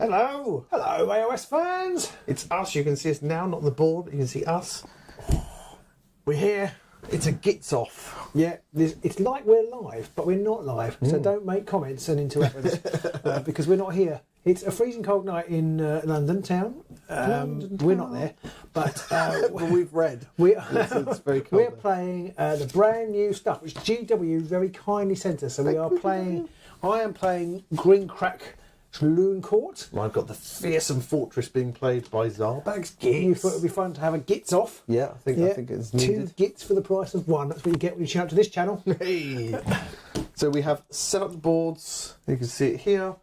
Hello! Hello, AOS fans! It's us. You can see us now, not the board, but you can see us. We're here. It's a gits off. Yeah, it's like we're live, but we're not live. So don't make comments and interact with us because we're not here. It's a freezing cold night in London town. We're not there, but we've read. It's very cold. We're playing the brand new stuff, which GW very kindly sent us. So we are playing. I am playing Grinkrak. Looncourt. I've got the fearsome fortress being played by Zarbag's gits. You thought it would be fun to have a gits off? Yeah, I think it's needed. 2 gits for the price of 1. That's what you get when you shout to this channel. Hey. So we have set up the boards. You can see it here.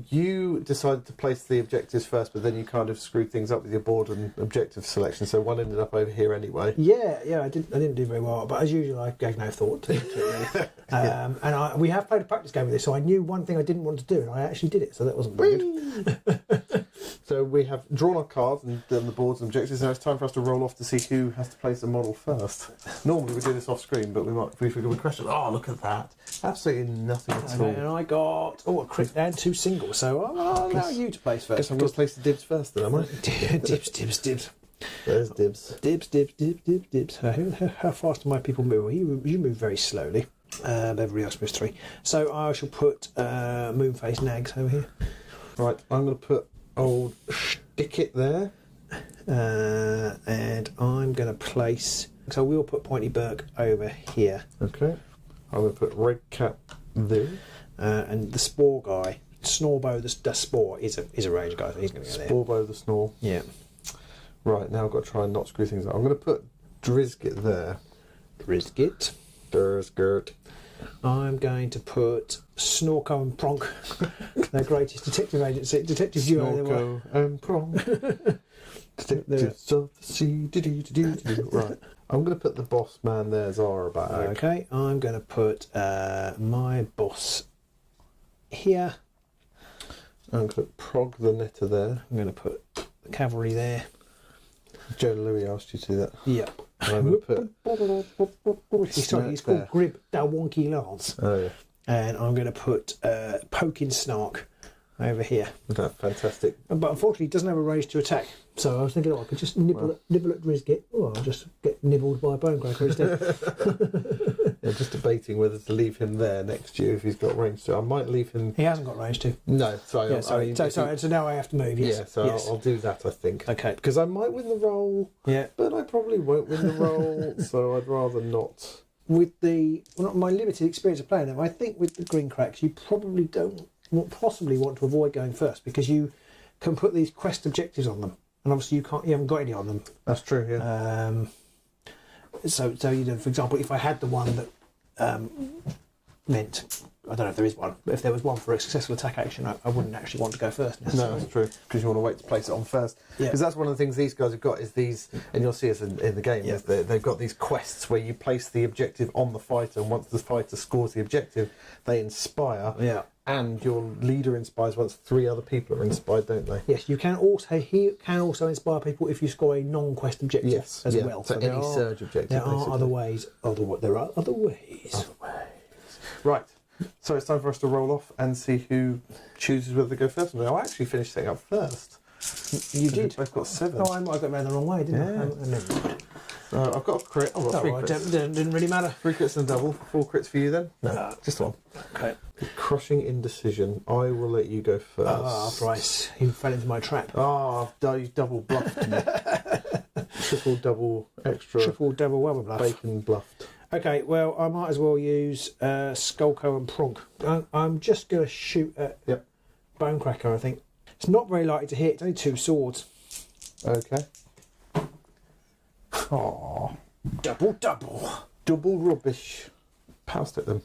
You decided to place the objectives first, but then you kind of screwed things up with your board and objective selection. So one ended up over here anyway. Yeah, I didn't do very well, but as usual, I gave no thought to it really. And we have played a practice game with this, so I knew one thing I didn't want to do, and I actually did it. So that wasn't very good. So we have drawn our cards and done the boards and objectives. Now it's time for us to roll off to see who has to place a model first. Normally we do this off screen, but we figure we question. Oh, look at that! Absolutely nothing at all. And I got a crit and 2 singles. So I'll allow you to place first. Guess I'm going to place the dibs first, then, am I? Dibs. There's dibs. Dibs. How fast do my people move? Well, you move very slowly. Everybody else moves 3. So I shall put Moonface Nags over here. Right, I'm going to put old Stickit there. And I'm going to place... So we'll put Pointy Burke over here. Okay. I'm going to put Red Cap there. And the Spore guy... Snorbo the Spore is a range guy, so he's going to go there. Sporbo the Snore. Yeah. Right, now I've got to try and not screw things up. I'm going to put Drizgit there. Drizgit. I'm going to put Snorko and Pronk, their greatest detective agency, detective duo. Snorko and Pronk. Detectives of the sea. Right. I'm going to put the boss man there, Zarbag. Okay, I'm going to put my boss here. I'm going to put Prog the Netter there. I'm going to put the cavalry there. Joe Louis asked you to do that. Yeah. And I'm going to put... He's called Grib Dalwonky Lance. Oh, yeah. And I'm going to put Poking Snark over here. That's fantastic. But unfortunately, it doesn't have a range to attack. So I was thinking, I could just nibble at Drizgit. Or I'll just get nibbled by a Bonecracker instead. Yeah, just debating whether to leave him there next to you if he's got range to. I might leave him... He hasn't got range to. No, sorry. Yeah, so now I have to move, yes. Yeah, so yes. I'll do that, I think. Okay. Because I might win the roll, but I probably won't win the roll, so I'd rather not. With my limited experience of playing them, I think with the Grinkraks, you probably possibly want to avoid going first, because you can put these quest objectives on them. And obviously you haven't got any on them. That's true, yeah. So for example, if I had the one that meant, I don't know if there is one, but if there was one for a successful attack action, I wouldn't actually want to go first necessarily. No, that's true, because you want to wait to place it on first. Yeah. Because that's one of the things these guys have got is these, and you'll see us in the game, is they've got these quests where you place the objective on the fighter, and once the fighter scores the objective, they inspire. Yeah. And your leader inspires once 3 other people are inspired, don't they? Yes, he can also inspire people if you score a non-quest objective as well. So any surge objective. There are other ways. There are other ways. Right. So it's time for us to roll off and see who chooses whether to go first. I actually finished setting up first. You did. I've got 7. Oh, I might have got around the wrong way, didn't I? I've got a crit. I've got 3 crits. Didn't really matter. 3 crits and a double. 4 crits for you then? No, just 1. Okay. Crushing indecision. I will let you go first. Bryce. He fell into my trap. You double bluffed me. Triple double wubber bluff. Bacon bluffed. Okay, well, I might as well use Skulko and Pronk. I'm just going to shoot at Bonecracker, I think. It's not very likely to hit. It's only 2 swords. Okay. Double rubbish. Power at them.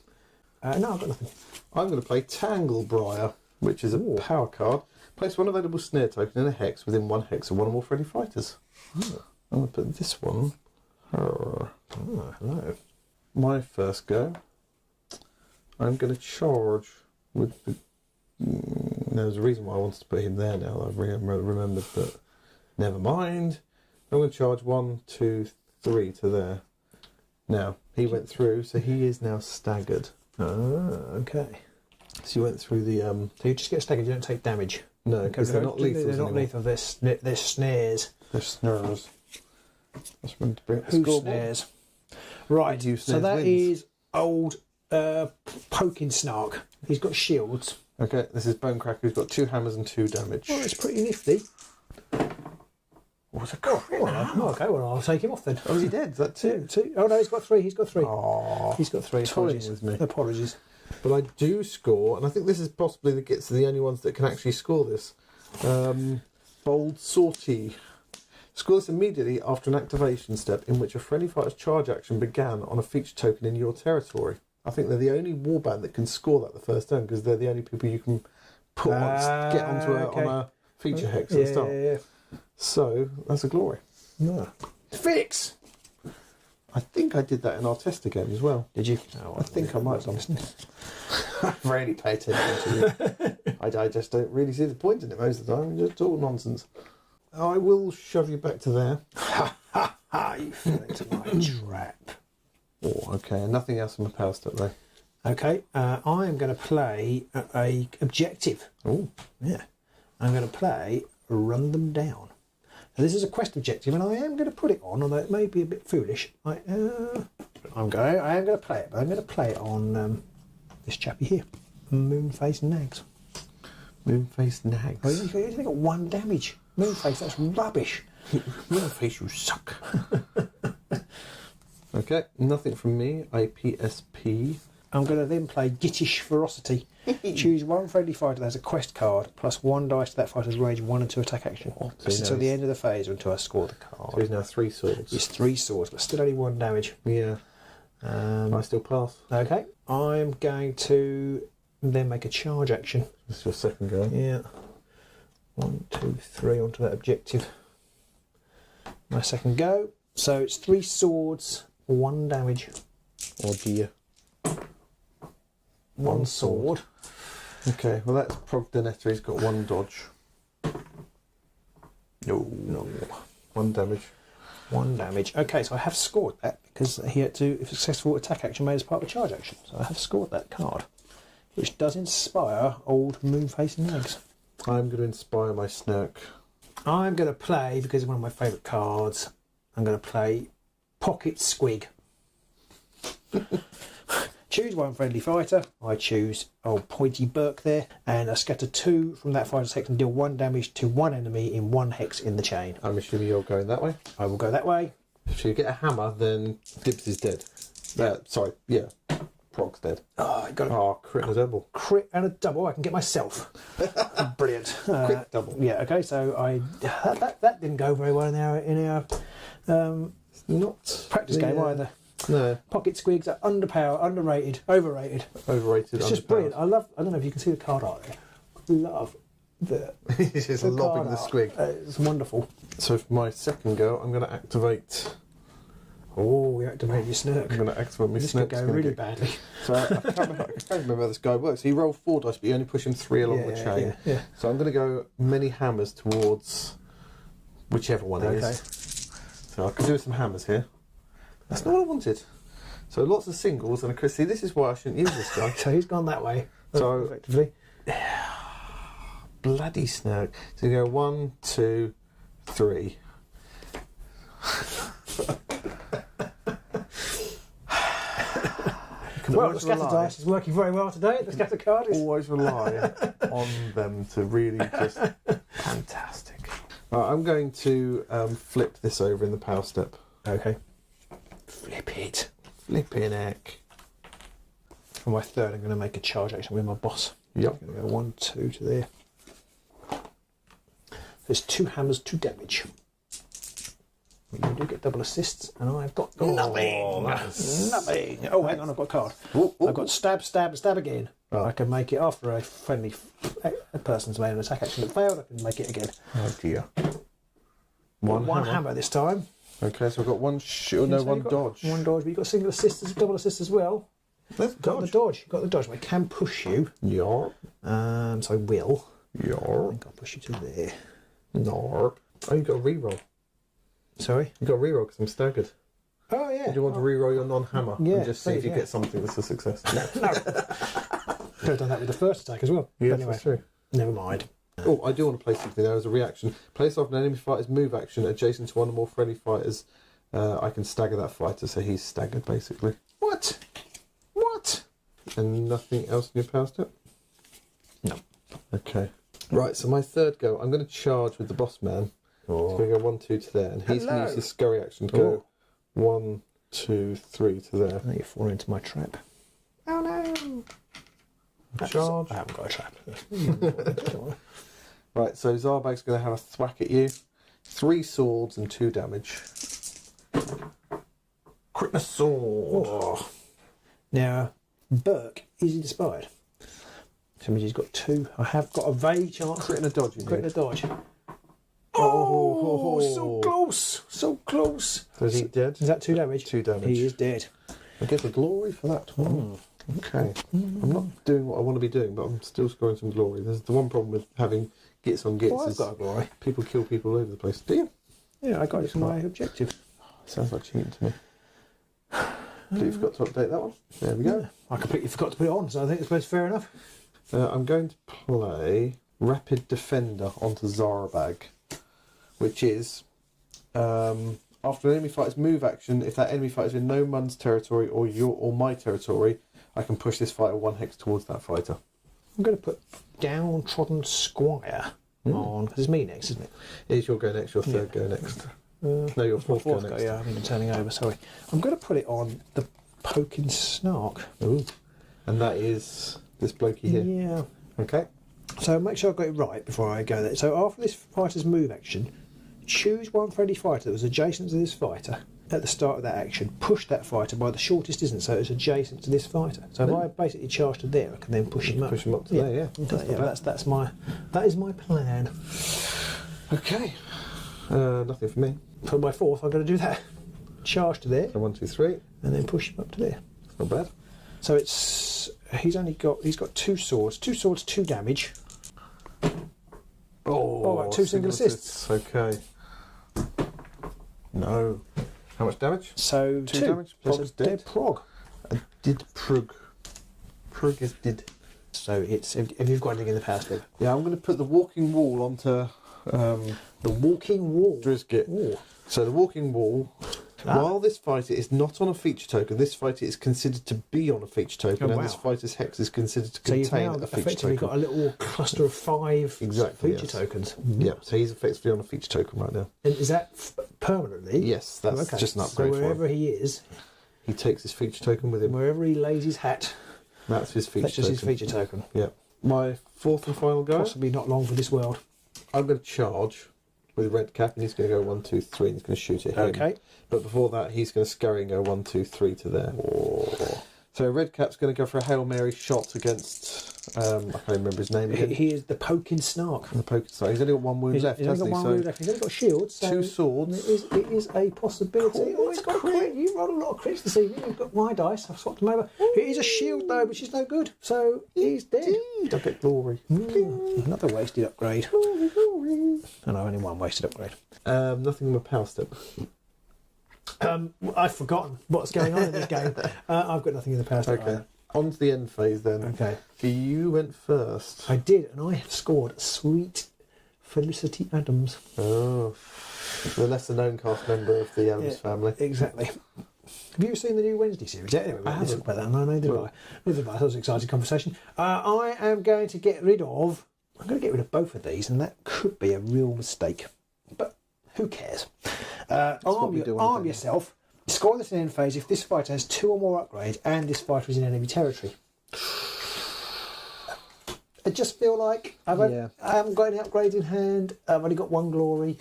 No, I've got nothing. I'm going to play Tanglebriar, which is a power card. Place 1 available snare token in a hex within 1 hex of 1 or more friendly fighters. I'm going to put this one. Hello. My first go. I'm going to charge with the... There's a reason why I wanted to put him there now. I've remembered, but never mind. I'm going to charge 1, 2, 3 to there. Now, he went through, so he is now staggered. Okay. So you went through the... So you just get staggered, you don't take damage? No, because they're not lethal. They're not lethal. They're snares. They're snurs. That's meant to bring up the Who scoreboard. snares? Right. Who So snares that wins. is old poking snark. He's got shields. Okay, this is Bonecracker, who's got 2 hammers and 2 damage. Well, it's pretty nifty. What's a crit? Oh, okay, well, I'll take him off then. Oh, is he dead? Is that 2? Two. Oh, no, he's got 3. He's got 3. Oh, He's got 3. toying Apologies. with me. Apologies. But I do score, and I think this is possibly the gits are the only ones that can actually score this. Bold Sortie. Score this immediately after an activation step in which a friendly fighter's charge action began on a feature token in your territory. I think they're the only warband that can score that the first turn because they're the only people you can put get onto okay. on a feature hex at the start. Yeah. So that's a glory. No. Fix! I think I did that in our tester game as well. Did you? I think I might have done. I really pay attention to you. I just don't really see the point in it most of the time. It's just all nonsense. I will shove you back to there. You fell into my trap. Oh, okay. And nothing else on my power step though. Okay, I am going to play a objective. Oh, Yeah. I'm going to play Run Them Down. Now, this is a quest objective, and I am going to put it on, although it may be a bit foolish. I am going to play it, but I'm going to play it on this chappy here, Moonface Nags. Moonface Nags. Oh, you've only got 1 damage. Moonface, that's rubbish. Moonface, you suck. Okay, nothing from me. IPSP. I'm going to then play Gittish Ferocity. Choose 1 friendly fighter that has a quest card, plus 1 dice to that fighter's range, 1 and 2 attack action. This until the end of the phase or until I score the card. So he's now 3 swords. It's 3 swords, but still only 1 damage. Yeah. I still pass. Okay, I'm going to then make a charge action. This is your second go. Yeah. 1, 2, 3 onto that objective. My second go. So it's 3 swords, 1 damage. Oh dear. 1 sword. Okay, well that's Progdenetta. He's got 1 dodge. No. 1 damage. 1 damage. Okay, so I have scored that because he had to, if successful attack action made as part of a charge action. So I have scored that card, which does inspire old Moonface Nags. I'm going to inspire my Snark. I'm going to play, because it's one of my favourite cards, I'm going to play Pocket Squig. Choose 1 friendly fighter. I choose old Pointy Burke there, and I scatter 2 from that fighter's hex and deal 1 damage to 1 enemy in 1 hex in the chain. I'm assuming you're going that way. I will go that way. If you get a hammer, then Dibs is dead. Sorry, yeah. Prog's dead. Oh, I got a Crit and a double. crit and a double. I can get myself. Brilliant. Quick double. Yeah. Okay. So that didn't go very well in our Not practice game either. No. Pocket Squigs are underpowered, underrated, overrated. Overrated. It's just brilliant. I don't know if you can see the card art there. I love the. He's just the lobbing card the art. squig. It's wonderful. So for my second go, I'm going to activate. Oh, you activated your Snurk. I'm going to activate my This Snark. could go really badly. So I can't remember how this guy works. He rolled 4 dice, but you only push him 3 along the chain. Yeah. So I'm going to go many hammers towards whichever one it Okay. is. So I can do some hammers here. That's not what I wanted. So lots of singles and a crit. See, this is why I shouldn't use this guy. So he's gone that way. So- effectively. Bloody Snark. So you go 1, 2, 3. Well, the scatter dice is working very well today. The scatter card is. Always rely on them to really just fantastic. Right, I'm going to flip this over in the power step. Okay. Flip it. Flipping heck. For my third, I'm going to make a charge action with my boss. Yep. I'm going to go 1, 2 to there. There's 2 hammers, 2 damage. You do get double assists, and I've got nothing. Nothing. Oh, hang on, I've got a card. I've got stab, stab, stab again. I can make it after a friendly person's made an attack action that failed. I can make it again. Oh dear. One hammer this time. Okay, so I've got 1 one dodge. 1 dodge, but you've got single assists, double assists as well. Let's Got the dodge. You've got the dodge. I can push you. Yarp. So I will. I Yarp. think I'll push you to there. Narp. Oh, you've got a reroll. Sorry? You've got a reroll because I'm staggered. Oh, yeah. Do you want to reroll your non-hammer? Yeah, And just see if you please, get something that's a success. No. Could have done that with the first attack as well. Yes, Anyway, that's true. never mind. Oh, I do want to play something there as a reaction. Place off an enemy fighter's move action adjacent to one or more friendly fighters. I can stagger that fighter, so he's staggered basically. What? What? And nothing else in your power step? No. Okay. Right, so my third go, I'm going to charge with the boss man. Oh. It's going to go 1, 2 to there, and he's going to use his scurry action to go 1, 2, 3 to there. I think you fall into my trap. Oh no! Charge. I haven't got a trap. Right, so Zarbag's going to have a thwack at you. 3 swords and 2 damage. Crit a sword. Oh. Now, Burke is inspired. So means he's got 2. I have got a vague chance. Crit and a dodge, Crit and a dodge. Oh, so close! So close! So is he dead? Is that 2 damage? 2 damage. He is dead. I get the glory for that one. Okay. I'm not doing what I want to be doing, but I'm still scoring some glory. There's the one problem with having gits on gits I've is got a glory. people kill people all over the place. Do you? Yeah, I got it for my objective. Sounds like cheating to me. Completely forgot to update that one. There we go. I completely forgot to put it on, so I think it's fair enough. I'm going to play Rapid Defender onto Zarbag, which is after an enemy fighter's move action, if that enemy fighter is in no man's territory or my territory, I can push this fighter 1 hex towards that fighter. I'm going to put Downtrodden Squire on, because it's me next, isn't it? It is your go next, your third go next. No, your fourth go next. Yeah, I haven't been turning over, sorry. I'm going to put it on the Poking Snark. Ooh. And that is this blokey here. Yeah. Okay. So make sure I got it right before I go there. So after this fighter's move action, choose one friendly fighter that was adjacent to this fighter at the start of that action. Push that fighter by the shortest distance, so it's adjacent to this fighter. So if I basically charge to there, I can then push him up. Push him up to there, yeah. That is my plan. Okay. Nothing for me. For my fourth, I'm going to do that. Charge to there, So 1, 2, 3. and then push him up to there. It's not bad. So he's got 2 swords. 2 swords, 2 damage. Oh, right, 2 single assists. Okay. No. How much damage? So 2 2 damage. plus Prog's a dead dead. prog. I did prog. Prog is did. So it's if you've got anything in the power step. Yeah, I'm going to put the walking wall onto The walking wall. Drizgit. Ooh. So the walking wall, while this fighter is not on a feature token, this fighter is considered to be on a feature token, and this fighter's hex is considered to So you've contain now a feature effectively token. got a little cluster of 5 Exactly, feature yes. tokens. Yeah, so he's effectively on a feature token right now. And is that permanently? Yes, that's just an upgrade So for wherever him. he is, He takes his feature token with him. wherever he lays his hat, That's his feature that's just token. his feature token. Yeah. My fourth and final go. Possibly not long for this world. I'm going to charge with red cap, and he's going to go 1, 2, 3, and he's going to shoot at him. Okay. But before that, he's going to scurry and go 1, 2, 3 to there. So red cap's going to go for a Hail Mary shot against. I can't remember his name again. He is the Poking Snark. The poker star. He's only got 1 wound left, He's only hasn't got he? one wound left. He's only got shields. So 2 swords. It is a possibility. Cool, He's got a crit. You rolled a lot of crits this evening. You've got my dice. I've swapped them over. It is a shield though, which is no good. So he's dead. I get glory. Another wasted upgrade. Glory. And only one wasted upgrade. Nothing in my power step. I've forgotten what's going on in this game. I've got nothing in the power step. Okay. On to the end phase then. Okay. You went first. I did, and I have scored sweet Felicity Adams. Oh. The lesser known cast member of the Adams family. Exactly. Have you seen the new Wednesday series? Yeah, anyway, let's talk about that. No, neither did I. Neither did I. That was an exciting conversation. I am going to get rid of... I'm going to get rid of both of these, and that could be a real mistake. But who cares? Arm yourself. Score this in end phase if this fighter has 2 or more upgrades and this fighter is in enemy territory. I just feel like I haven't got any upgrades in hand. I've only got 1 glory.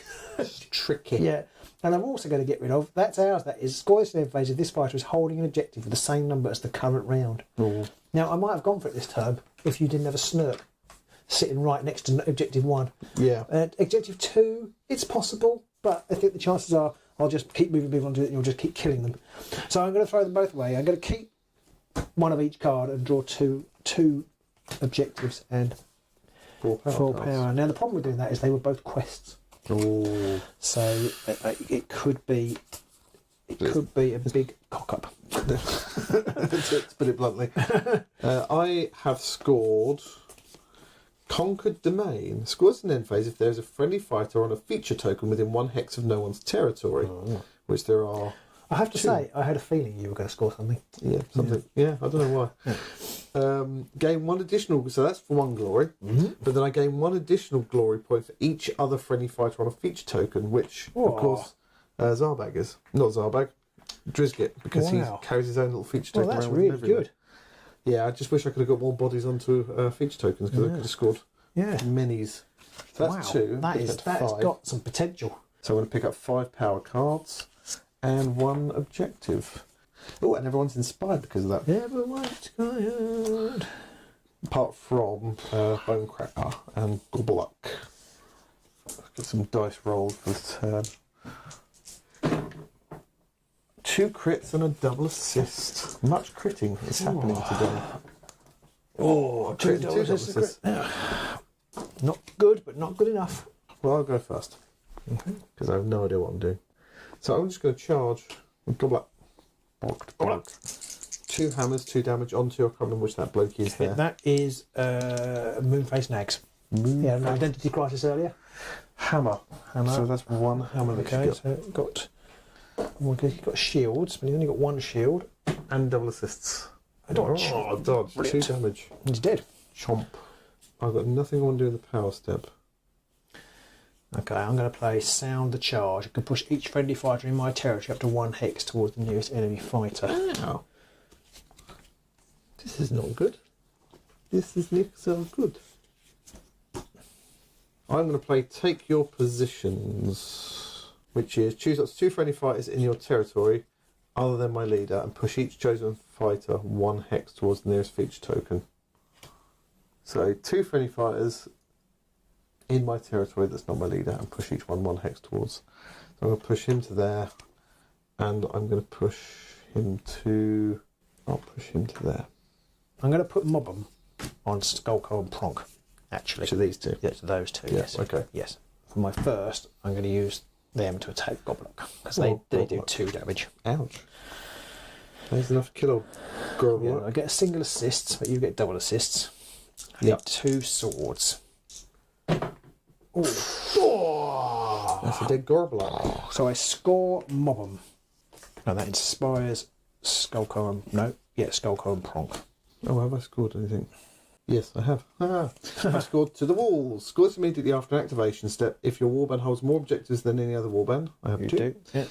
Tricky. Yeah. And I'm also going to get rid of, that's ours, that is, score this in end phase if this fighter is holding an objective for the same number as the current round. Ooh. Now, I might have gone for it this turn if you didn't have a snurk sitting right next to objective 1. Yeah. Objective 2, it's possible, but I think the chances are I'll just keep moving people onto it and you'll just keep killing them. So I'm going to throw them both away. I'm going to keep 1 of each card and draw two objectives and 4 4 cards. power. Now the problem with doing that is they were both quests. Ooh. So it could be a big cock up. To put it bluntly. I have scored Conquered Domain. Scores an end phase if there is a friendly fighter on a feature token within 1 hex of no one's territory, which there are. I have to say, I had a feeling you were going to score something. Yeah, something. Yeah, I don't know why. Yeah. Gain 1 additional, so that's for 1 glory. But then I gain 1 additional glory point for each other friendly fighter on a feature token, which, of course, Zarbag is. Not Zarbag, Drizgit, because he carries his own little feature token around. That's really good. Yeah, I just wish I could have got more bodies onto feature tokens, because I could have scored minis. So that's 2. That's got some potential. So I'm going to pick up 5 power cards and 1 objective. Oh, and everyone's inspired because of that. Everyone's inspired. Apart from Bone Cracker and Gobbleluck. Get some dice rolled for the turn. 2 crits and a double assist. Much critting is happening today. Oh, 2 double assists. Not good, but not good enough. Well, I'll go first because I have no idea what I'm doing. So I'm just going to charge with Gobbleluck. 2 hammers, 2 damage onto your column, which that bloke is there. That is Moonface Nags. Yeah, an identity crisis earlier. Hammer. So that's 1 hammer. Okay, so you've got shields, but you've only got 1 shield. And double assists. Dodge. Oh, dodge. Brilliant. 2 damage. He's dead. Chomp. I've got nothing I want to do in the power step. Okay, I'm going to play Sound the Charge. I can push each friendly fighter in my territory up to 1 hex towards the nearest enemy fighter. Wow. This is not good. This is not so good. I'm going to play Take Your Positions, which is choose up to 2 friendly fighters in your territory other than my leader and push each chosen fighter 1 hex towards the nearest feature token. So 2 friendly fighters in my territory that's not my leader and push each one 1 hex towards. So I'm going to push him to there and I'm going to push him to... I'll push him to there. I'm going to put Mobbum on Skullco and Pronk, actually. To these 2? Yeah, to those 2, yes. Okay. Yes. For my first, I'm going to use them to attack Gobbleluck, because they do 2 damage. Ouch. That's enough to kill old Gobbleluck. Yeah, I get a single assist, but you get double assists. I need 2 swords. Oh. That's a dead Gobbleluck. So I score Mobbum. No, that inspires Skullco and... No, yeah, Skullco and Pronk. Oh, have I scored anything? Yes, I have. I scored to the walls. Scores immediately after an activation step if your warband holds more objectives than any other warband. I have 2. You do, yeah.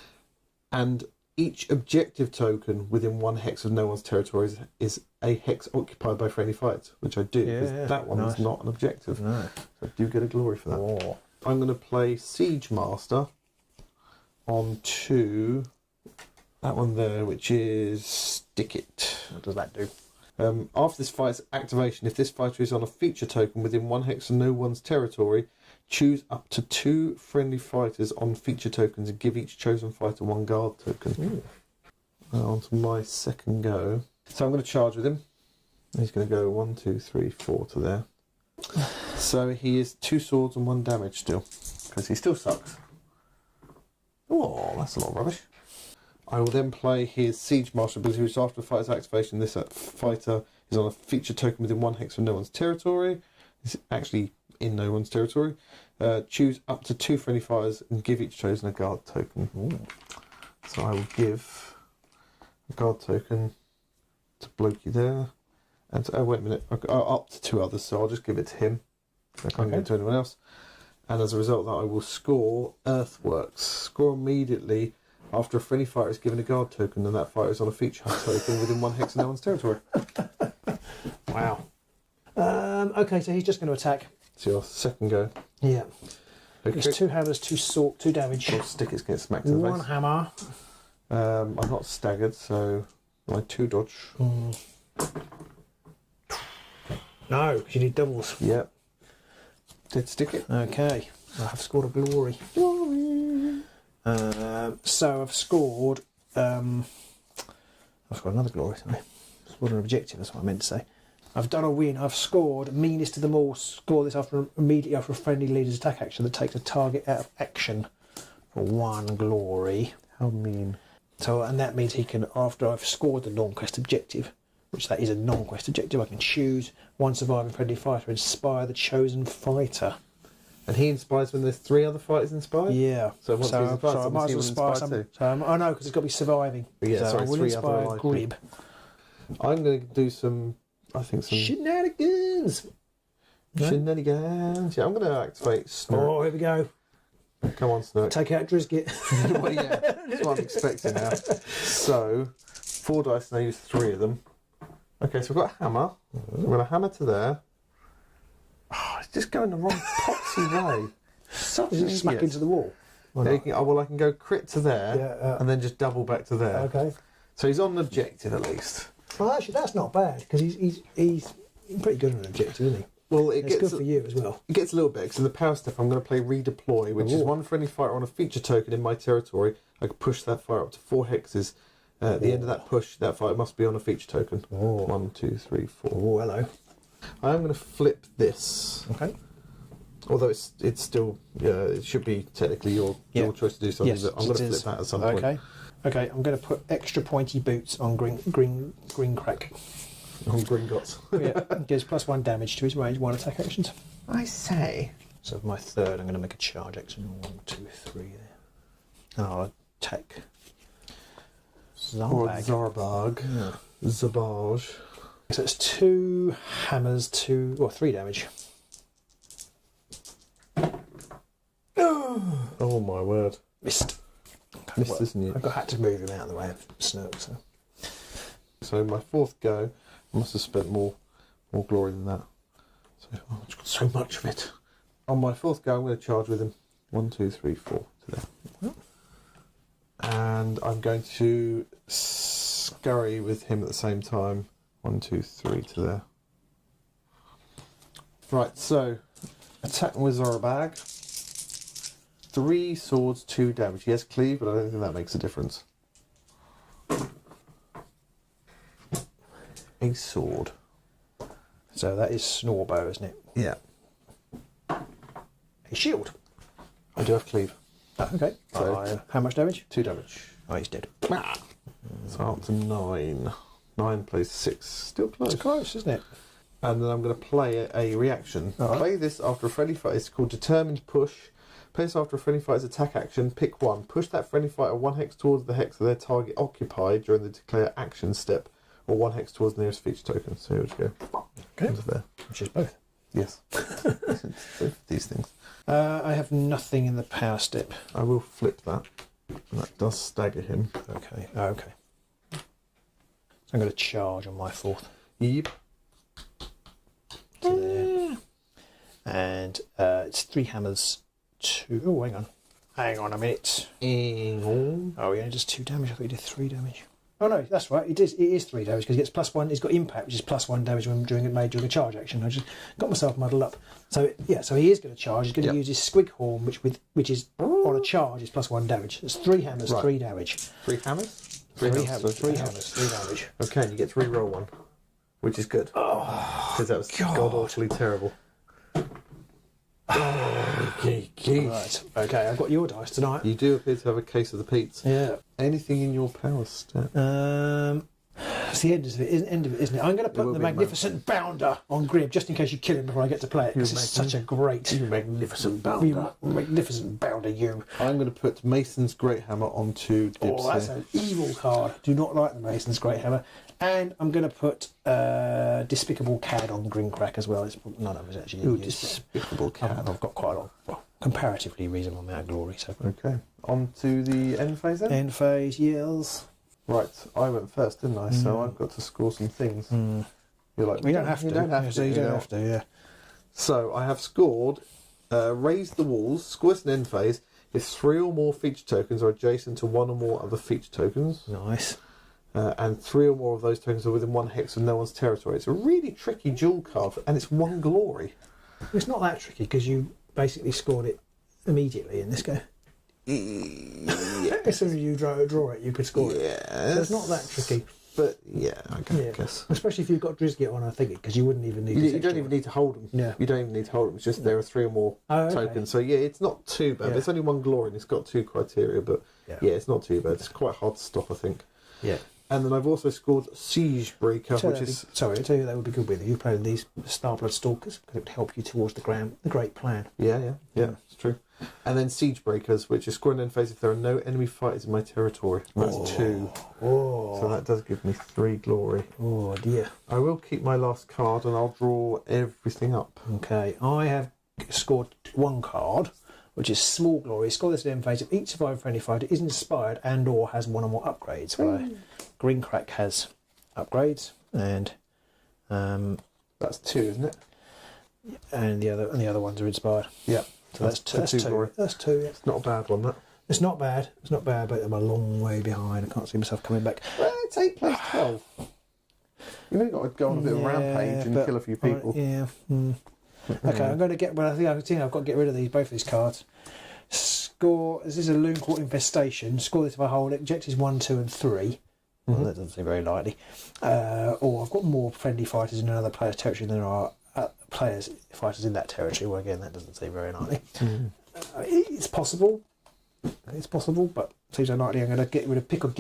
And each objective token within 1 hex of no one's territory is a hex occupied by friendly fights, which I do, because that one is not an objective. No. So I do get a glory for that. Oh. I'm going to play Siege Master on 2. That one there, which is Stick It. What does that do? After this fight's activation, if this fighter is on a feature token within 1 hex of no one's territory, choose up to 2 friendly fighters on feature tokens and give each chosen fighter 1 guard token. On to my second go. So I'm going to charge with him. He's going to go 1, 2, 3, 4 to there. So he is 2 swords and 1 damage still, because he still sucks. Oh, that's a lot of rubbish. I will then play his Siege Master ability, which after the fighter's activation, this fighter is on a feature token within 1 hex of no one's territory. It's actually in no one's territory. Choose up to 2 friendly fighters and give each chosen a guard token. Ooh. So I will give a guard token to Blokey there. And oh, wait a minute. Up to 2 others, so I'll just give it to him. I can't give it to anyone else. And as a result of that, I will score Earthworks. Score immediately after a friendly fighter is given a guard token and that fighter is on a feature token within 1 hex of no one's territory. Wow. Okay, so he's just going to attack. It's your second go. Yeah. Okay. It's 2 hammers, 2 damage. Well, Stick It's getting smacked in the face. 1 hammer. I'm not staggered, so my 2 dodge. No, because you need doubles. Yep. Did Stick It. Okay. I have scored a glory. So I've scored... I've got another glory, sorry. Scored an objective, that's what I meant to say. I've done a win. I've scored meanest of them all. Score this immediately after a friendly leader's attack action that takes a target out of action for 1 glory. How mean. So, and that means he can, after I've scored the Looncourt objective, which that is a non-quest objective. I can choose one surviving friendly fighter, inspire the chosen fighter. And he inspires when there's 3 other fighters inspired? Yeah. So once he's inspired, I might as well inspire some. too. I know, because it's got to be surviving. But yeah, so sorry, I will 3 other inspire alive Grib. I'm going to do some Shenanigans! shenanigans. Yeah, I'm going to activate Snurk. Oh, here we go. Come on, Snurk. Take out Drizgit. Well, yeah, that's what I'm expecting now. So, 4 dice and I use 3 of them. Okay, so we've got a hammer. I'm going to hammer to there. Oh, it's just going the wrong poxy way. Such an Just smack idiot. into the wall. Yeah, I can go crit to there and then just double back to there. Okay. So he's on an objective at least. Well, actually, that's not bad, because he's pretty good on an objective, isn't he? Well, It's good for you as well. It gets a little bit, because in the power step I'm going to play redeploy, which is one friendly fighter on a feature token in my territory. I can push that fighter up to 4 hexes. At the end of that push, that fighter must be on a feature token. 1, 2, 3, 4. Oh, hello. I'm going to flip this. Okay. Although it's still, it should be technically your choice to do something, but I'm going to flip that at some point. Okay, I'm going to put extra pointy boots on Grinkrak. On Gringotts. Yeah, gives +1 damage to his range 1 attack actions. I say. So for my third, I'm going to make a charge action. 1, 2, 3 there. And I'll attack Or Zarbag. Zarbag. Yeah. Zarbage. So it's 2 hammers, 3 damage. Oh my word. Missed. Missed, isn't it? I had to move him out of the way of Snurk. So my 4th go, I must have spent more glory than that. So I've got so much of it. On my 4th go, I'm going to charge with him. 1, 2, 3, 4 to there. And I'm going to scurry with him at the same time. 1, 2, 3 to there. Right, so attacking with Zarbag. 3 swords, 2 damage. He has cleave, but I don't think that makes a difference. A sword. So that is Snorbo, isn't it? Yeah. A shield. I do have cleave. Oh, okay. So- How much damage? 2 damage. Oh, he's dead. So up to 9. 9 plays 6. Still close. It's close, isn't it? And then I'm going to play a reaction. Alright. Play this after a friendly fight. It's called Determined Push. Play this after a friendly fighter's attack action. Pick 1. Push that friendly fighter 1 hex towards the hex of their target occupied during the declare action step, or 1 hex towards the nearest feature token. So here we go. Okay. Onto there. Which is both. Yes. Both of these things. I have nothing in the power step. I will flip that. And that does stagger him. Okay. Oh, okay. So I'm going to charge on my 4th. Yep. To there. And it's 3 hammers, 2. Oh, hang on. Hang on a minute. Oh, he only does 2 damage. I thought he did 3 damage. Oh no, that's right. It is 3 damage because he gets +1. He's got impact, which is +1 damage when during a charge action. I just got myself muddled up. So yeah, so he is going to charge. He's going to use his squig horn, which is on a charge is +1 damage. It's 3 hammers, 3 damage. 3 hammers? 3 hammers, 3 hammers, 3 damage. Okay, and you get to re-roll 1, which is good. Because that was god awfully terrible. Right. Okay, I've got your dice tonight. You do appear to have a case of the Pete's. Yeah. Anything in your power step? It's the end of it, isn't it? I'm going to put the Magnificent Bounder on Grib just in case you kill him before I get to play it. Because it's such a great... You magnificent bounder. Magnificent Bounder, you. I'm going to put Mason's Great Hammer onto Dibs Oh, that's here. an evil card. Do not like the Mason's Great Hammer. And I'm going to put Despicable Cad on Grinkrak as well. It's none of us actually. Ooh, Despicable Cad. I've got quite a lot, well, comparatively reasonable amount of glory. So Okay. On to the end phase then? end phase, yells. Right, I went first, didn't I? So I've got to score some things. You're like, We don't have to. You don't have So to. you don't have to, yeah. So I have scored Raise the Walls, score an end phase, if 3 or more feature tokens are adjacent to 1 or more other feature tokens. Nice. And 3 or more of those tokens are within 1 hex of no one's territory. It's a really tricky dual card, and it's 1 glory. It's not that tricky because you basically scored it immediately in this game. As soon as you draw it, you could score it. Yes. So it's not that tricky. But yeah, I guess. Especially if you've got Drizgit on, I think, because you wouldn't even need You don't even need to hold them. Yeah. You don't even need to hold them. It's just there are 3 or more tokens. So yeah, it's not too bad. There's only 1 glory and it's got 2 criteria, but yeah, it's not too bad. It's quite hard to stop, I think. Yeah. And then I've also scored Siege Breaker, So which is... sorry, I tell you that would be good with you. You playing these Starblood Stalkers because it would help you towards the great plan. Yeah, it's true. And then Siege Breakers, which is scoring in phase if there are no enemy fighters in my territory. That's 2. Oh, So that does give me 3 glory. oh dear. I will keep my last card and I'll draw everything up. Okay, I have scored 1 card, which is Small Glory. Score this at end phase if each surviving friendly fighter is inspired and or has 1 or more upgrades. Well, Grinkrak has upgrades, and That's 2, isn't it? and the other ones are inspired. Yeah. So that's two. Glory. That's 2. Yeah. It's not a bad one, that. It's not bad. It's not bad, but I'm a long way behind. I can't see myself coming back. Well, it's 8 plays 12. You've only got to go on a bit of rampage and but- kill a few people. Yeah. Okay, I'm going to get. Well, I think I've got to get rid of both these cards. Score. This is a Looncourt infestation. Score this if I hold it. Objectives 1, 2, and 3. Well, that doesn't seem very likely. Or I've got more friendly fighters in another player's territory than there are fighters in that territory. Well, again, that doesn't seem very likely. It's possible. It's possible, but it seems unlikely. I'm going to get rid of pick on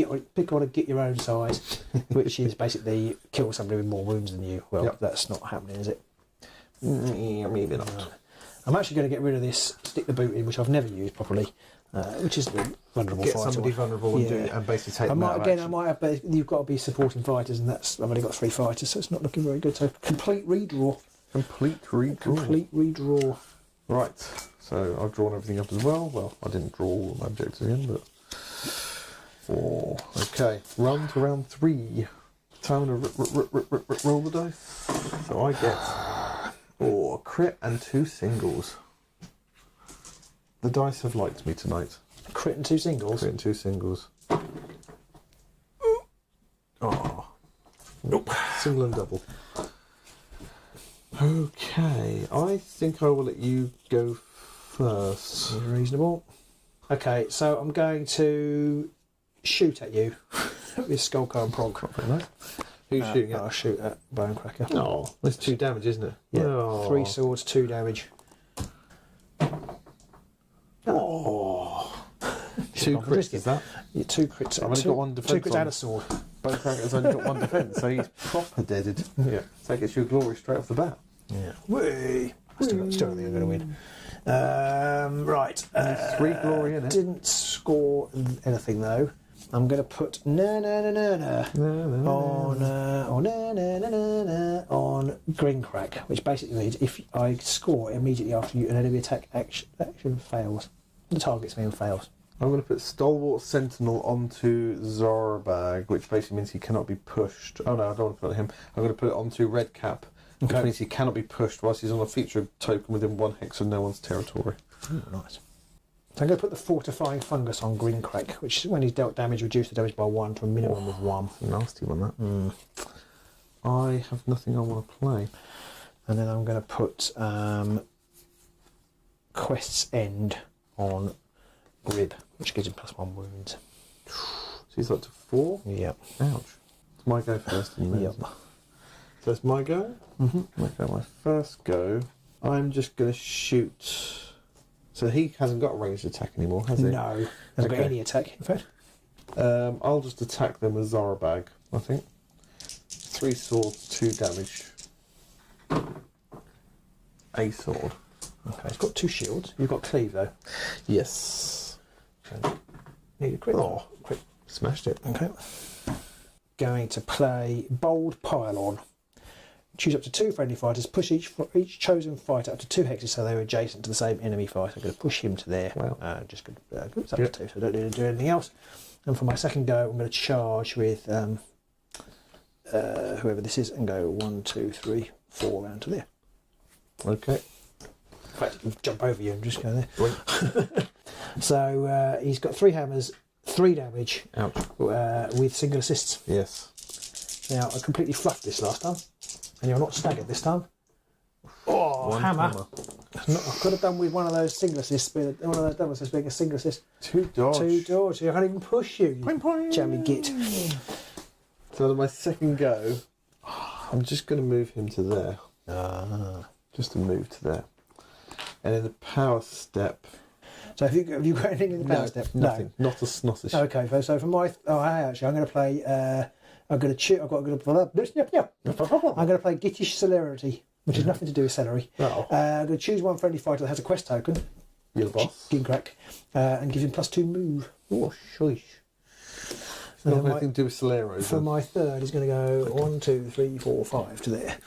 a get your own size, which is basically kill somebody with more wounds than you. Well, that's not happening, is it? Yeah, maybe not. I'm actually going to get rid of this stick the boot in, which I've never used properly, which is the vulnerable Get fighter. somebody vulnerable and basically take them out of action. I might have, but you've got to be supporting fighters, and I've only got 3 fighters, so it's not looking very good. So complete redraw. Complete redraw. Right, so I've drawn everything up as well. Well, I didn't draw all my objectives again, but 4. Okay, run to round 3. Time to roll the dice. So I get 4 crit and 2 singles. The dice have liked me tonight. Crit and 2 singles. Crit and 2 singles. Oh, Nope. single and double. Okay, I think I will let you go first. Reasonable. Okay, so I'm going to shoot at you with Skullcar and Prog. Very nice. Who's shooting at? I'll shoot at Bonecracker. Oh, that's 2 damage, isn't it? Yeah. Oh. 3 swords, 2 damage. Oh. 2 crits, is that? Yeah, 2 crits. I've only got 1 defence 2 crits on. and a sword. Bonecracker's only got 1 defence, so he's proper deaded. Yeah. So that gets you a glory straight off the bat. Yeah. Whee! Still don't think I'm going to win. Right. 3 glory in it. Didn't score anything though. I'm going to put on Grinkrak, which basically means if I score immediately after an enemy attack action fails, the target's me and fails. I'm going to put Stalwart Sentinel onto Zarbag, which basically means he cannot be pushed. Oh no, I don't want to put it on him. I'm going to put it onto Redcap, which means he cannot be pushed whilst he's on a feature token within 1 hex of no one's territory. Ooh, nice. So I'm going to put the Fortifying Fungus on Grinkrak, which when he's dealt damage, reduce the damage by 1 to a minimum of 1. Nasty one, that. I have nothing I want to play. And then I'm going to put Quest's End on Grib, which gives him +1 wounds. So he's up to 4? Yep. Ouch. It's my go first, isn't it? Yep. So it's my go? Mm-hmm. Okay, my first go. I'm just going to shoot. So he hasn't got a ranged attack anymore, has he? No, hasn't got any attack, in fact. I'll just attack them with Zarbag, I think. 3 swords, 2 damage. A sword. Okay, it's got 2 shields. You've got cleave though. Yes. Need a crit. Oh, quick. Smashed it. Okay. Going to play Bold Pylon. Choose up to 2 friendly fighters. Push each chosen fighter up to 2 hexes so they're adjacent to the same enemy fighter. I'm going to push him to there. Wow. Just good. It's up to 2, so I don't need to do anything else. And for my second go, I'm going to charge with whoever this is and go 1, 2, 3, 4 round to there. Okay. In fact, you can jump over you and just go there. So he's got 3 hammers, 3 damage. Ouch. With single assists. Yes. Now, I completely fluffed this last time, and you're not staggered this time. Oh, One hammer. I could have done with one of those single assists, one of those double assists being a single assist. 2 dodge. 2 dodge. I can't even push you, jammy git. So on my second go, I'm just going to move him to there. Ah. Just to move to there. And in the power step, So have you got anything in the power step? Nothing. No. Not a snottish. Okay, so for my... actually, I'm going to play... I'm going to I'm going to play Gittish Celerity, which has nothing to do with celery. Oh. I'm going to choose one friendly fighter that has a quest token. You're the boss. Grinkrak, and give him +2 move. Oh, shush. Not anything to do with Solero. For my third, he's going to go 1, 2, 3, 4, 5 to there.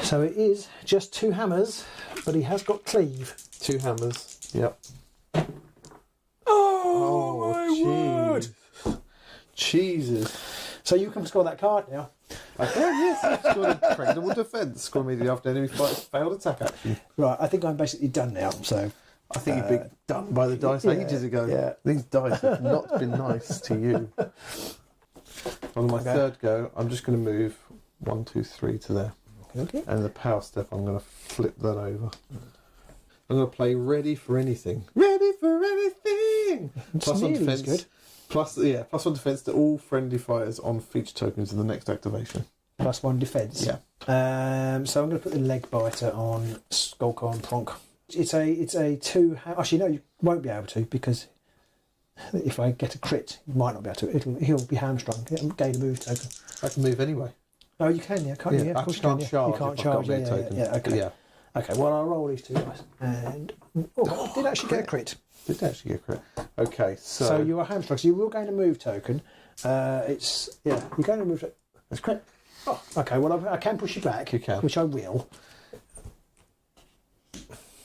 So it is just 2 hammers, but he has got cleave. 2 hammers. Yep. Oh my word! Jesus. So you can score that card now. I can, yes. I've scored a incredible defence. Score immediately after enemy fighter's failed attack action. Right, I think I'm basically done now. So I think you've been done by the dice ages ago. Yeah. These dice have not been nice to you. On my third go, I'm just going to move 1, 2, 3 to there. Okay. And the power step, I'm going to flip that over. I'm going to play ready for anything. Ready for anything! +1 defence. Good. +1 defence to all friendly fighters on feature tokens in the next activation. +1 defence. Yeah. So I'm going to put the leg biter on Skullcar and Pronk. It's a 2. Actually, no, you won't be able to, because if I get a crit, you might not be able to. He'll be hamstrung. He'll gain a move token. I can move anyway. Oh, you can, yeah, can't you? Yeah, I of course you can't can. charge. You can't if I've charge. got a Yeah, token. yeah, okay. Yeah. Okay, well, I'll roll these 2 dice. And I did actually get a crit. Did actually get a crit. Okay, So you are hamstrung. So you will gain a move token. You're going to move. That's crit. Oh, okay. Well, I can push you back. You can. Which I will.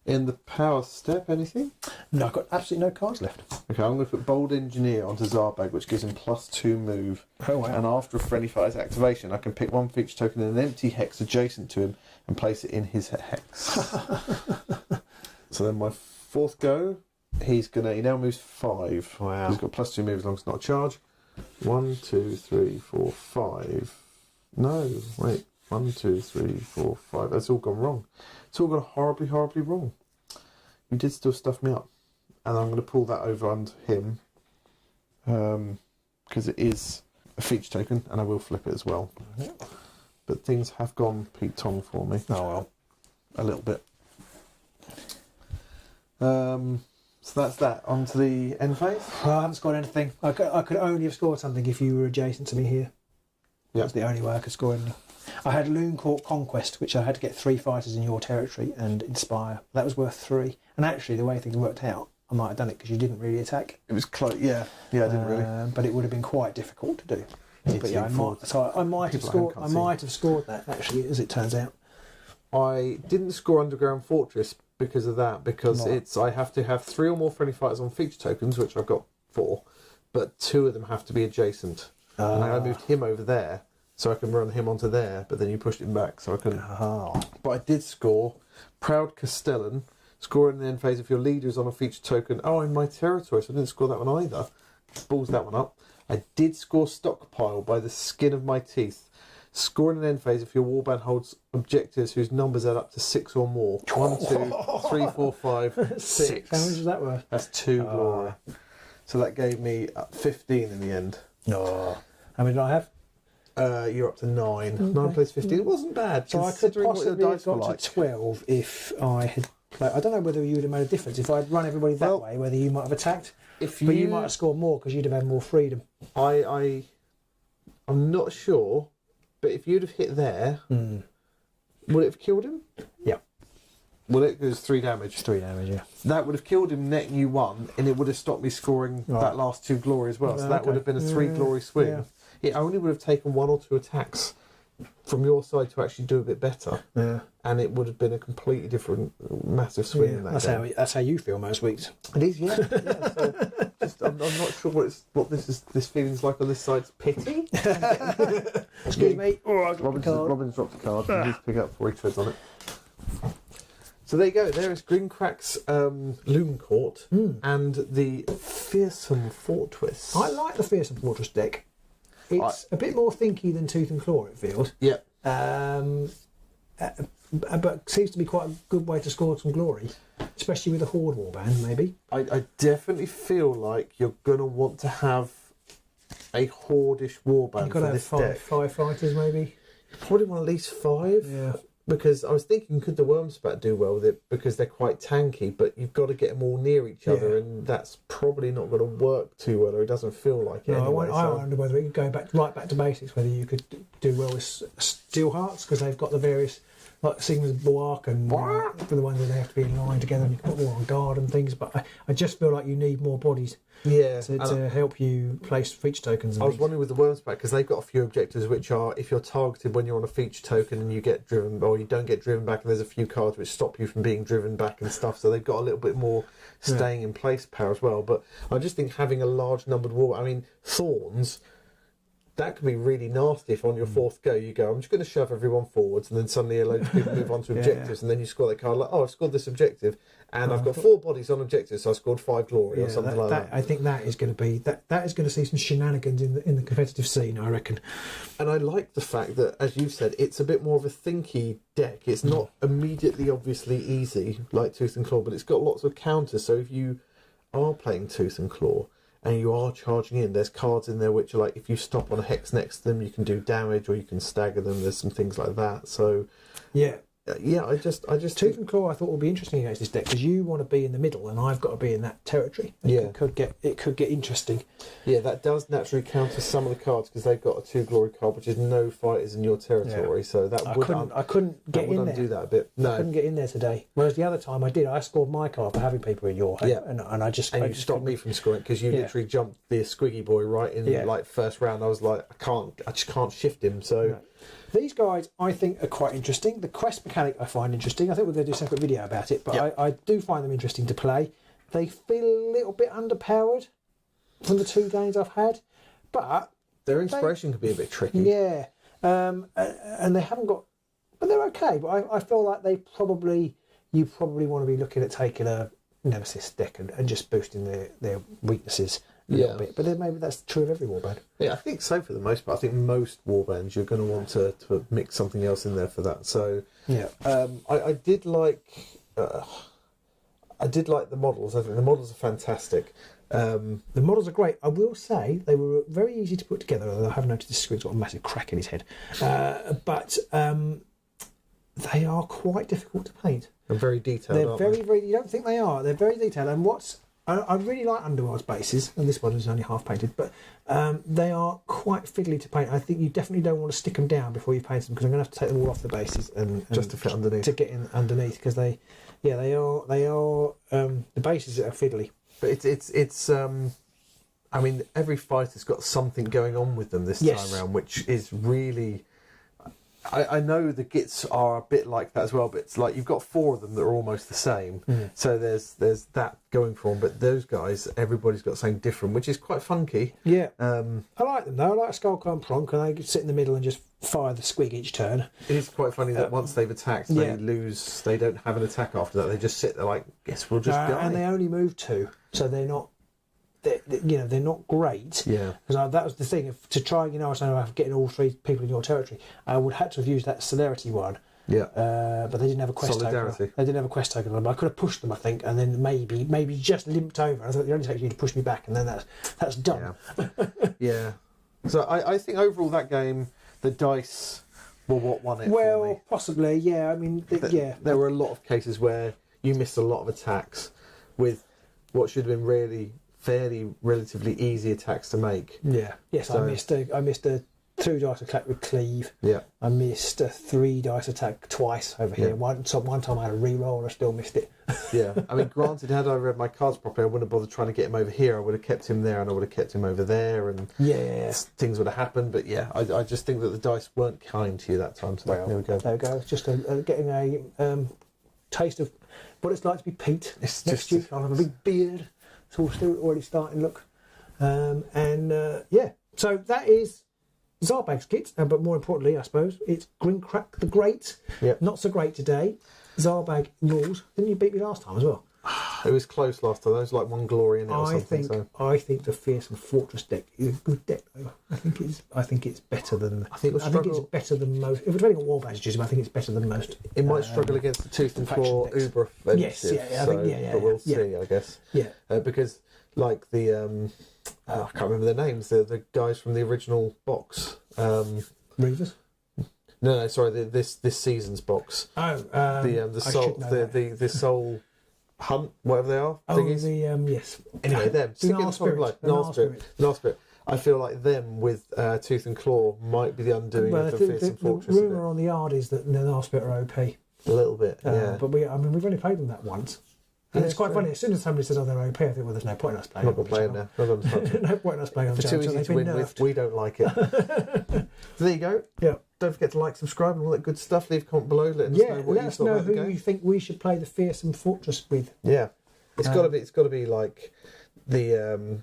In the power step, anything? No, I've got absolutely no cards left. Okay, I'm going to put Bold Engineer onto Zarbag, which gives him +2 move. Oh, wow. And after a friendly fighter's activation, I can pick 1 feature token in an empty hex adjacent to him and place it in his hex. So then my 4th go, he now moves 5. Wow. He's got +2 move as long as it's not a charge. 1, 2, 3, 4, 5. No, wait. 1, 2, 3, 4, 5. That's all gone wrong. It's all gone horribly, horribly wrong. You did still stuff me up. And I'm going to pull that over onto him. Because it is a feature token, and I will flip it as well. But things have gone Pete Tong for me. Oh, well. A little bit. So that's that. On to the end phase. Well, I haven't scored anything. I could only have scored something if you were adjacent to me here. Yeah. That's the only way I could score anything. I had Looncourt Conquest, which I had to get 3 fighters in your territory and inspire. That was worth 3. And actually, the way things worked out, I might have done it because you didn't really attack. It was close. Yeah, I didn't really. But it would have been quite difficult to do. But yeah, I might have scored that actually, as it turns out. I didn't score Underground Fortress because of that. Because I have to have 3 or more friendly fighters on feature tokens, which I've got 4, but 2 of them have to be adjacent. And I moved him over there, so I can run him onto there. But then you pushed him back, so I couldn't. But I did score Proud Castellan. Score in the end phase if your leader is on a feature token. Oh, in my territory, so I didn't score that one either. Balls that one up. I did score Stockpile by the skin of my teeth. Score in an end phase if your warband holds objectives whose numbers add up to 6 or more. 1, 2, 3, 4, 5, 6. How much is that worth? That's 2 glory. So that gave me 15 in the end. No. How many did I have? You're up to 9. 9 plays 15. It wasn't bad. So I could possibly have got to 12 if I had played. I don't know whether you would have made a difference. If I'd run everybody that way, whether you might have attacked. But you might have scored more because you'd have had more freedom. I'm not sure, but if you'd have hit there, would it have killed him? Yeah. Well, it was 3 damage. 3 damage, yeah. That would have killed him, netting you 1, and it would have stopped me scoring that last 2 glory as well. So that would have been a 3 glory swing. Yeah. It only would have taken 1 or 2 attacks from your side to actually do a bit better. Yeah. And it would have been a completely different, massive swing in that game. That's how you feel most weeks. It is, yeah. So I'm not sure what this feeling's like on this side. Pity? Excuse me. Robin's dropped the card. He needs to pick it up before he treads on it. So there you go. There is Grinkrak's Looncourt and the Fearsome Fortress. I like the Fearsome Fortress deck. It's a bit more thinky than Tooth and Claw, it feels. Yeah. But seems to be quite a good way to score some glory, especially with a Horde warband, maybe. I definitely feel like you're going to want to have a Horde-ish warband for this deck. Five fighters, maybe. You probably want at least 5. Yeah. because I was thinking, could the Wormspat do well with it because they're quite tanky, but you've got to get them all near each other, and that's probably not going to work too well, or it doesn't feel like it. No, anyway, I wonder whether it could go right back to basics, whether you could do well with Steel Hearts, because they've got the various, like Sigma's Rawk and for the ones where they have to be in line together and you can put more on guard and things, but I just feel like you need more bodies to help you place feature tokens. I was wondering with the Wormspat, because they've got a few objectives which are, if you're targeted when you're on a feature token and you get driven, or you don't get driven back, and there's a few cards which stop you from being driven back and stuff, so they've got a little bit more staying in place power as well. But I just think having a large numbered war, I mean, Thorns, that can be really nasty if on your fourth go you go, I'm just going to shove everyone forwards, and then suddenly a load of people move on to objectives, and then you score that card like, oh, I've scored this objective, and I've got 4 bodies on objectives, so I scored 5 glory or something like that. I think that is going to be that is going to see some shenanigans in the competitive scene, I reckon. And I like the fact that, as you've said, it's a bit more of a thinky deck. It's not immediately obviously easy like Tooth and Claw, but it's got lots of counters. So if you are playing Tooth and Claw and you are charging in, there's cards in there which are like, if you stop on a hex next to them, you can do damage, or you can stagger them. There's some things like that. So I just Tooth and Claw I thought would be interesting against this deck, because you want to be in the middle and I've got to be in that territory. It could get interesting. Yeah, that does naturally counter some of the cards, because they've got a 2 glory card, which is no fighters in your territory. So that I couldn't get in there. Undo that a bit. No, I couldn't get in there today. Whereas the other time I did. I scored my card for having people in your home, and I just you stopped me from scoring, because you literally jumped the Squiggy boy right in like first round. I was like, I just can't shift him. So. No. These guys, I think, are quite interesting. The quest mechanic I find interesting. I think we're going to do a separate video about it, but I do find them interesting to play. They feel a little bit underpowered from the 2 games I've had, but their inspiration can be a bit tricky. Yeah, and they haven't got, but they're okay. But I feel like you probably want to be looking at taking a Nemesis deck and just boosting their weaknesses a little bit. But then maybe that's true of every warband. Yeah, I think so for the most part. I think most warbands you're going to want to mix something else in there for that. So I did like the models. I think the models are fantastic. The models are great. I will say they were very easy to put together. Although I have noticed this screen's got a massive crack in his head, but they are quite difficult to paint. They're very detailed. They're very. You don't think they are? They're very detailed. And I really like Underworlds bases, and this one is only half painted, but they are quite fiddly to paint. I think you definitely don't want to stick them down before you paint them, because I'm going to have to take them all off the bases and just to fit underneath, to get in underneath, because they are the bases are fiddly. But it's I mean, every fighter's got something going on with them this time around, which is really. I know the gits are a bit like that as well, but it's like you've got 4 of them that are almost the same. So there's that going for them, but those guys, everybody's got something different, which is quite funky. Yeah. I like them though. I like Skullcon Pronk, and they sit in the middle and just fire the squig each turn. It is quite funny that once they've attacked, they lose. They don't have an attack after that. They just sit there like, guess we'll just die. And they only move 2, so they're not. They're not great. Yeah. Because that was the thing. To try, I was saying about getting all 3 people in your territory, I would have to have used that celerity one. Yeah. But they didn't have a quest Solidarity. token. They didn't have a quest token on them. I could have pushed them, I think, and then maybe just limped over. I thought the only takes you to push me back, and then that's done. Yeah. So I think overall that game, the dice were what won it. Well, for me. Possibly, yeah. I mean, there were a lot of cases where you missed a lot of attacks with what should have been fairly relatively easy attacks to make. Yeah. Yes, so, I missed a 2 dice attack with cleave. Yeah. I missed a 3 dice attack twice over here. One time I had a reroll and I still missed it. Yeah. I mean, granted, had I read my cards properly, I wouldn't have bothered trying to get him over here. I would have kept him there, and I would have kept him over there, and things would have happened. But yeah, I just think that the dice weren't kind to you that time. So there we go. There we go. It's just getting a taste of what it's like to be Pete. Next week I'll have a big beard. It's all still already starting to look. So that is Zarbag's kit, but more importantly, I suppose, it's Grinkrak the Great. Yep. Not so great today. Zarbag rules. Didn't you beat me last time as well? It was close last time. There was like 1 glory in it or something. I think the Fearsome Fortress deck is a good deck though. I think it's better than. I think it's better than most. If we're depending on war badges, I think it's better than most. It might struggle against the Tooth and Claw Uber offensive. Yes, but we'll see, I guess. Yeah, because like the I can't remember their names. The guys from the original box. Reavers. No, sorry, this season's box. Oh, The soul, the soul hunt, whatever they are. oh, thingies. Yes. Anyway, them. The Stick it in Gnar the front Spirit, blood. the Gnar Gnar Spirit. Gnar Spirit. I feel like them with Tooth and Claw might be the undoing of the Fearsome Fortress. The rumour on the yard is that the Gnar Spirit are OP. A little bit, yeah. But we've only played them that once. And Yeah, it's quite true. funny. As soon as somebody says, "Oh, they're OP," I think, well, there's no point in us playing. I'm not going to play them now. No point in us playing on For too challenge. easy They've to been win with. nerfed. We don't like it. So there you go. Yeah. Don't forget to like, subscribe, and all that good stuff. Leave a comment below. Letting us know what let you us thought know about the who game. you think we should play the Fearsome Fortress with. Yeah, it's got to be. It's got to be like the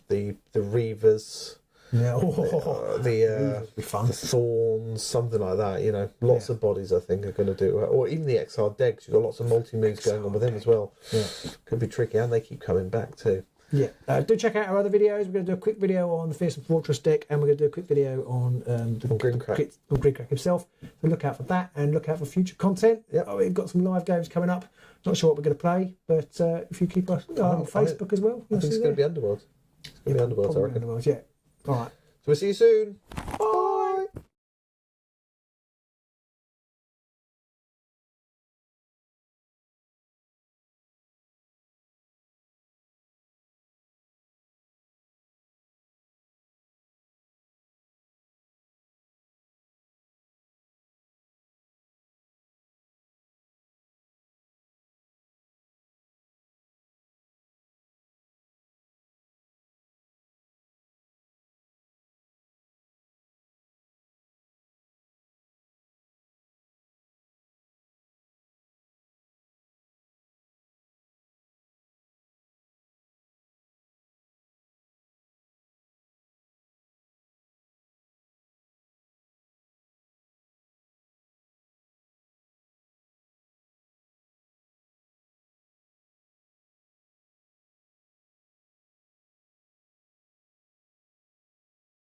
Reavers. Yeah. The fun. the Thorns, something like that. You know, lots of bodies. I think are going to do, or even the XR decks. You've got lots of multi moves going on with them as well. Yeah. Could be tricky, and they keep coming back too. Yeah. Do check out our other videos. We're going to do a quick video on the Fearsome Fortress deck, and we're going to do a quick video on Grinkrak. on Grinkrak himself. So look out for that, and look out for future content. Yep. We've got some live games coming up. Not sure what we're going to play, but if you keep us on Facebook as well, I think it's going to be Underworlds. It's going to be Underworlds, I reckon. Underworlds, yeah. All right. So we'll see you soon.